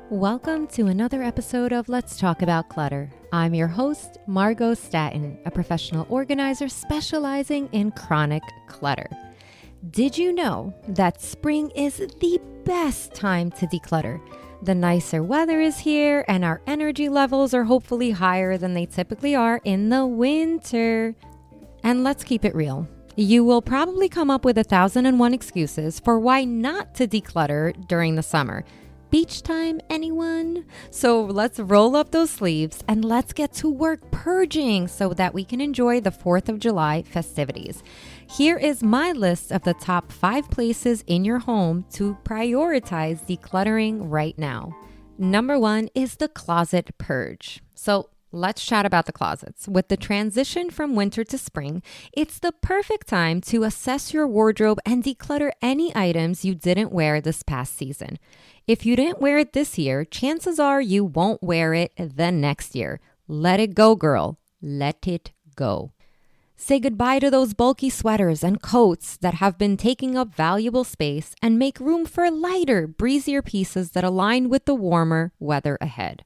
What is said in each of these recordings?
Welcome to another episode of Let's Talk About Clutter. I'm your host, Margo, a professional organizer specializing in chronic clutter. Did you know that spring is the best time to declutter? The nicer weather is here and our energy levels are hopefully higher than they typically are in the winter. And let's keep it real. You will probably come up with 1,001 excuses for why not to declutter during the summer. Beach time, anyone? So let's roll up those sleeves and let's get to work purging so that we can enjoy the 4th of July festivities. Here is my list of the top 5 places in your home to prioritize decluttering right now. Number 1 is the closet purge. So let's chat about the closets. With the transition from winter to spring, it's the perfect time to assess your wardrobe and declutter any items you didn't wear this past season. If you didn't wear it this year, chances are you won't wear it the next year. Let it go, girl. Let it go. Say goodbye to those bulky sweaters and coats that have been taking up valuable space and make room for lighter, breezier pieces that align with the warmer weather ahead.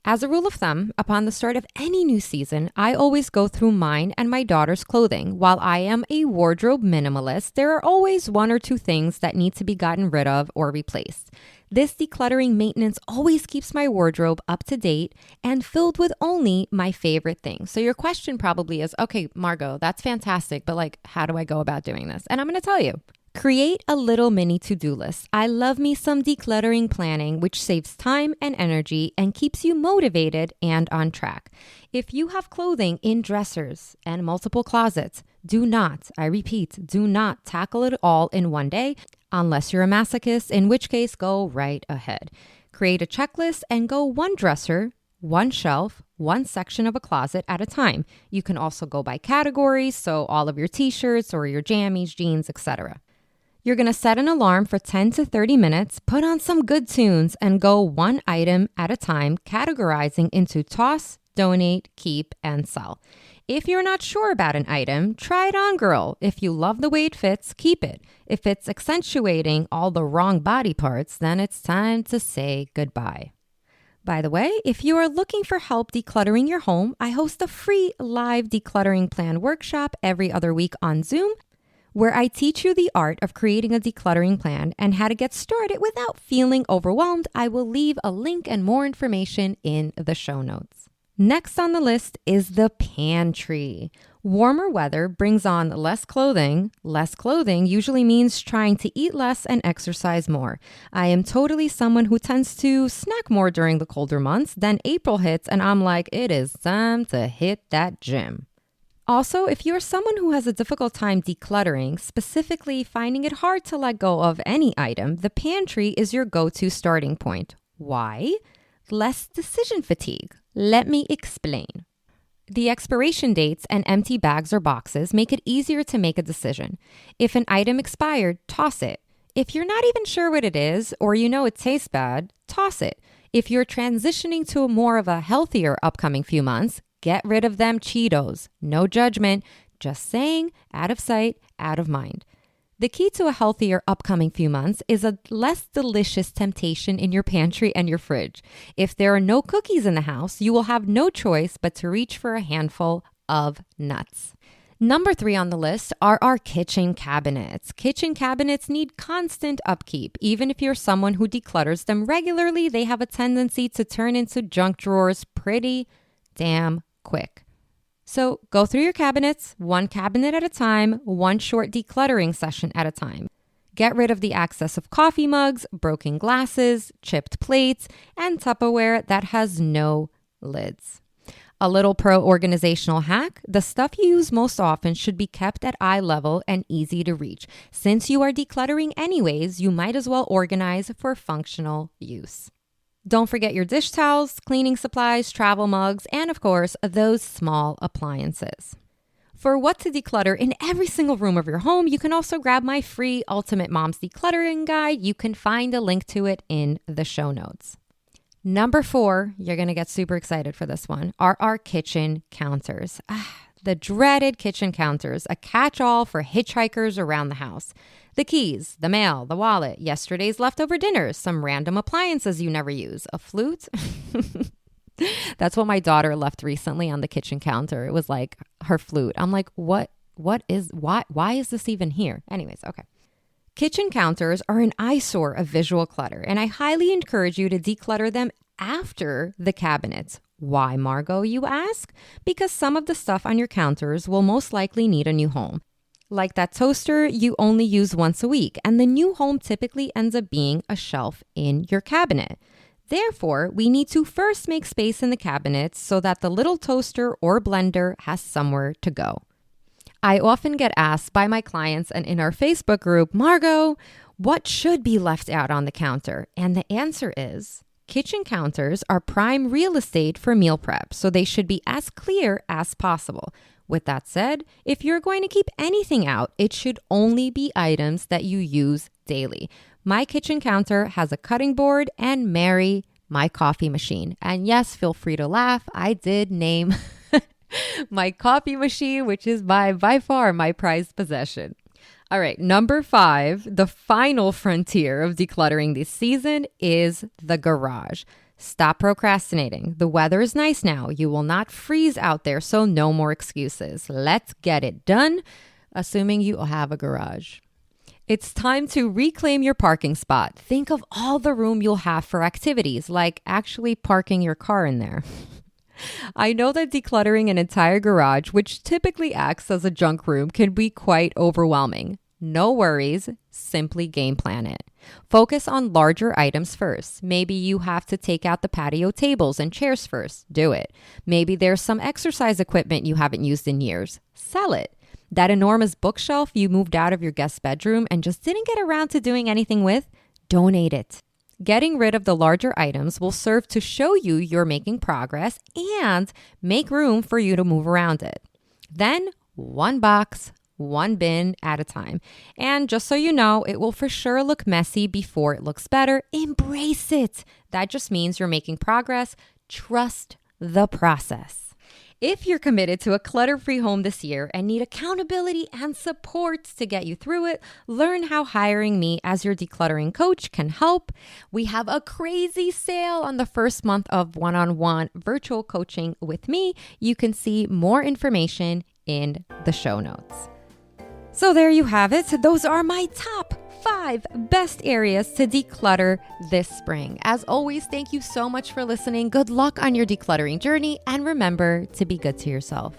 As a rule of thumb, upon the start of any new season, I always go through mine and my daughter's clothing. While I am a wardrobe minimalist, there are always 1 or 2 things that need to be gotten rid of or replaced. This decluttering maintenance always keeps my wardrobe up to date and filled with only my favorite things. So your question probably is, okay, Margo, that's fantastic, but how do I go about doing this? And I'm going to tell you. Create a little mini to-do list. I love me some decluttering planning, which saves time and energy and keeps you motivated and on track. If you have clothing in dressers and multiple closets, do not tackle it all in one day, unless you're a masochist, in which case go right ahead. Create a checklist and go one dresser, one shelf, one section of a closet at a time. You can also go by categories, so all of your t-shirts or your jammies, jeans, etc. You're going to set an alarm for 10 to 30 minutes, put on some good tunes, and go one item at a time, categorizing into toss, donate, keep, and sell. If you're not sure about an item, try it on, girl. If you love the way it fits, keep it. If it's accentuating all the wrong body parts, then it's time to say goodbye. By the way, if you are looking for help decluttering your home, I host a free live decluttering plan workshop every other week on Zoom, where I teach you the art of creating a decluttering plan and how to get started without feeling overwhelmed. I will leave a link and more information in the show notes. Next on the list is the pantry. Warmer weather brings on less clothing. Less clothing usually means trying to eat less and exercise more. I am totally someone who tends to snack more during the colder months. Then April hits and I'm like, it is time to hit that gym. Also, if you're someone who has a difficult time decluttering, specifically finding it hard to let go of any item, the pantry is your go-to starting point. Why? Less decision fatigue. Let me explain. The expiration dates and empty bags or boxes make it easier to make a decision. If an item expired, toss it. If you're not even sure what it is or you know it tastes bad, toss it. If you're transitioning to more of a healthier upcoming few months, get rid of them Cheetos. No judgment, just saying, out of sight, out of mind. The key to a healthier upcoming few months is a less delicious temptation in your pantry and your fridge. If there are no cookies in the house, you will have no choice but to reach for a handful of nuts. Number 3 on the list are our kitchen cabinets. Kitchen cabinets need constant upkeep. Even if you're someone who declutters them regularly, they have a tendency to turn into junk drawers pretty damn quick. So go through your cabinets, one cabinet at a time, one short decluttering session at a time. Get rid of the excess of coffee mugs, broken glasses, chipped plates, and Tupperware that has no lids. A little pro-organizational hack: the stuff you use most often should be kept at eye level and easy to reach. Since you are decluttering anyways, you might as well organize for functional use. Don't forget your dish towels, cleaning supplies, travel mugs, and of course, those small appliances. For what to declutter in every single room of your home, you can also grab my free Ultimate Mom's Decluttering Guide. You can find a link to it in the show notes. Number 4, you're going to get super excited for this one, are our kitchen counters. the dreaded kitchen counters, a catch-all for hitchhikers around the house. The keys, the mail, the wallet, yesterday's leftover dinners, some random appliances you never use, a flute. That's what my daughter left recently on the kitchen counter. It was like her flute. I'm like, why is this even here? Anyways, okay. Kitchen counters are an eyesore of visual clutter, and I highly encourage you to declutter them after the cabinets. Why, Margo, you ask? Because some of the stuff on your counters will most likely need a new home. Like that toaster you only use once a week, and the new home typically ends up being a shelf in your cabinet. Therefore, we need to first make space in the cabinets so that the little toaster or blender has somewhere to go. I often get asked by my clients and in our Facebook group, Margo, what should be left out on the counter? And the answer is, kitchen counters are prime real estate for meal prep, so they should be as clear as possible. With that said, if you're going to keep anything out, it should only be items that you use daily. My kitchen counter has a cutting board and Mary, my coffee machine. And yes, feel free to laugh. I did name my coffee machine, which is by far my prized possession. All right, number 5, the final frontier of decluttering this season is the garage. Stop procrastinating. The weather is nice now. You will not freeze out there, so no more excuses. Let's get it done, assuming you have a garage. It's time to reclaim your parking spot. Think of all the room you'll have for activities, like actually parking your car in there. I know that decluttering an entire garage, which typically acts as a junk room, can be quite overwhelming. No worries, simply game plan it. Focus on larger items first. Maybe you have to take out the patio tables and chairs first. Do it. Maybe there's some exercise equipment you haven't used in years. Sell it. That enormous bookshelf you moved out of your guest bedroom and just didn't get around to doing anything with, donate it. Getting rid of the larger items will serve to show you you're making progress and make room for you to move around it. Then, one box, one bin at a time. And just so you know, it will for sure look messy before it looks better. Embrace it. That just means you're making progress. Trust the process. If you're committed to a clutter-free home this year and need accountability and support to get you through it, learn how hiring me as your decluttering coach can help. We have a crazy sale on the first month of one-on-one virtual coaching with me. You can see more information in the show notes. So there you have it. Those are my top 5 best areas to declutter this spring. As always, thank you so much for listening. Good luck on your decluttering journey, and remember to be good to yourself.